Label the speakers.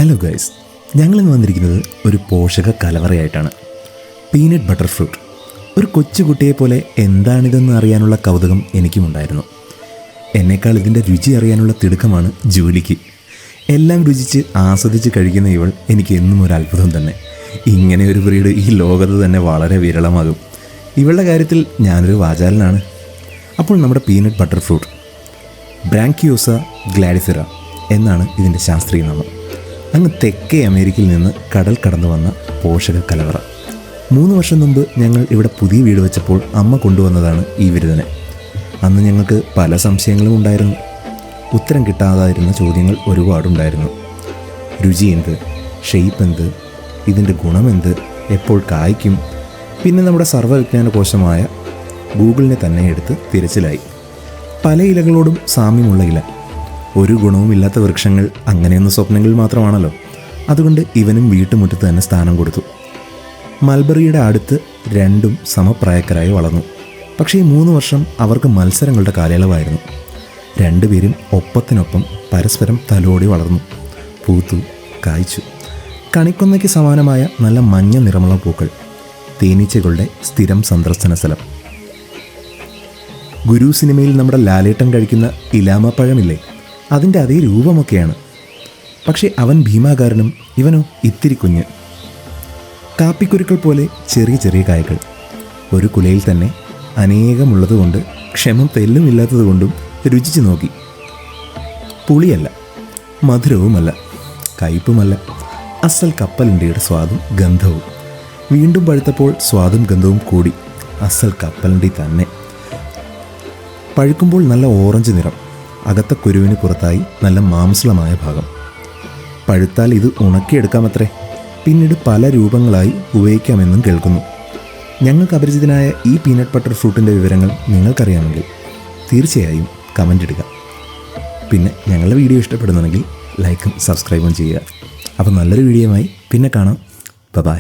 Speaker 1: Hello guys, ഞങ്ങളിന്ന് വന്നിരിക്കുന്നത് ഒരു പോഷക കലവറയായിട്ടാണ്. Peanut butter fruit. ഒരു കൊച്ചുകുട്ടിയെ പോലെ എന്താണിതെന്ന് അറിയാനുള്ള കൗതുകം എനിക്കുമുണ്ടായിരുന്നു. എന്നേക്കാൾ ഇതിൻ്റെ രുചി അറിയാനുള്ള തിടുക്കമാണ് ജൂലിക്ക്. എല്ലാം രുചിച്ച് ആസ്വദിച്ച് കഴിക്കുന്ന ഇവൾ എനിക്ക് എന്നും ഒരു അത്ഭുതം തന്നെ. ഇങ്ങനെ ഒരു ബ്രീഡ് ഈ ലോകത്ത് തന്നെ വളരെ വിരളമാകും. ഇവളുടെ കാര്യത്തിൽ ഞാനൊരു വാചാലനാണ്. അപ്പോൾ നമ്മുടെ പീനട്ട് ബട്ടർ ഫ്രൂട്ട് ബ്രാങ്കിയോസ ഗ്ലാഡിസിറ എന്നാണ് ഇതിൻ്റെ ശാസ്ത്രീയ നാമം. അങ്ങ് തെക്കേ അമേരിക്കയിൽ നിന്ന് കടൽ കടന്നു വന്ന പോഷക കലവറ. 3 വർഷം മുമ്പ് ഞങ്ങൾ ഇവിടെ പുതിയ വീട് വെച്ചപ്പോൾ അമ്മ കൊണ്ടുവന്നതാണ് ഈ വിരുദ്ധനെ. അന്ന് ഞങ്ങൾക്ക് പല സംശയങ്ങളും ഉണ്ടായിരുന്നു. ഉത്തരം കിട്ടാതായിരുന്ന ചോദ്യങ്ങൾ ഒരുപാടുണ്ടായിരുന്നു. രുചി എന്ത്, ഷെയ്പ്പ് എന്ത്, ഇതിൻ്റെ ഗുണമെന്ത്, എപ്പോൾ കായ്ക്കും? പിന്നെ നമ്മുടെ സർവ്വവിജ്ഞാന കോശമായ ഗൂഗിളിനെ തന്നെ എടുത്ത് തിരച്ചിലായി. പല ഇലകളോടും സാമ്യമുള്ള ഇല, ഒരു ഗുണവുമില്ലാത്ത വൃക്ഷങ്ങൾ, അങ്ങനെയൊന്നും സ്വപ്നങ്ങൾ മാത്രമാണല്ലോ. അതുകൊണ്ട് ഇവനും വീട്ടുമുറ്റത്ത് തന്നെ സ്ഥാനം കൊടുത്തു. മൽബറിയുടെ അടുത്ത് രണ്ടും സമപ്രായക്കാരായി വളർന്നു. പക്ഷേ ഈ 3 വർഷം അവർക്ക് മത്സരങ്ങളുടെ കാലയളവായിരുന്നു. രണ്ടുപേരും ഒപ്പത്തിനൊപ്പം പരസ്പരം തലോടി വളർന്നു, പൂത്തു, കായ്ച്ചു. കണിക്കൊന്നയ്ക്ക് സമാനമായ നല്ല മഞ്ഞ നിറമുള്ള പൂക്കൾ, തേനീച്ചകളുടെ സ്ഥിരം സന്ദർശന സ്ഥലം. ഗുരു സിനിമയിൽ നമ്മുടെ ലാലേട്ടൻ കഴിക്കുന്ന ഇലാമ പഴമില്ലേ, അതിൻ്റെ അതേ രൂപമൊക്കെയാണ്. പക്ഷേ അവൻ ഭീമാകാരനും ഇവനോ ഇത്തിരി കുഞ്ഞ്. കാപ്പിക്കുരുക്കൾ പോലെ ചെറിയ ചെറിയ കായകൾ, ഒരു കുലയിൽ തന്നെ അനേകമുള്ളതുകൊണ്ട് ക്ഷമം തെല്ലുമില്ലാത്തതുകൊണ്ടും രുചിച്ചു നോക്കി. പുളിയല്ല, മധുരവുമല്ല, കയ്പുമല്ല, അസൽ കപ്പലണ്ടിയുടെ സ്വാദും ഗന്ധവും. വീണ്ടും പഴുത്തപ്പോൾ സ്വാദും ഗന്ധവും കൂടി. അസൽ കപ്പലണ്ടി തന്നെ. പഴുക്കുമ്പോൾ നല്ല ഓറഞ്ച് നിറം, അകത്ത കുരുവിന് പുറത്തായി നല്ല മാംസളമായ ഭാഗം. പഴുത്താൽ ഇത് ഉണക്കിയെടുക്കാമത്രേ. പിന്നീട് പല രൂപങ്ങളായി ഉപയോഗിക്കാമെന്നും കേൾക്കുന്നു. ഞങ്ങൾക്ക് അപരിചിതനായ ഈ പീനട്ട് ബട്ടർ ഫ്രൂട്ടിൻ്റെ വിവരങ്ങൾ നിങ്ങൾക്കറിയാമെങ്കിൽ തീർച്ചയായും കമൻ്റ് ഇടുക. പിന്നെ ഞങ്ങളുടെ വീഡിയോ ഇഷ്ടപ്പെടുന്നുണ്ടെങ്കിൽ ലൈക്കും സബ്സ്ക്രൈബും ചെയ്യുക. അപ്പോൾ നല്ലൊരു വീഡിയോയുമായി പിന്നെ കാണാം. ബൈ.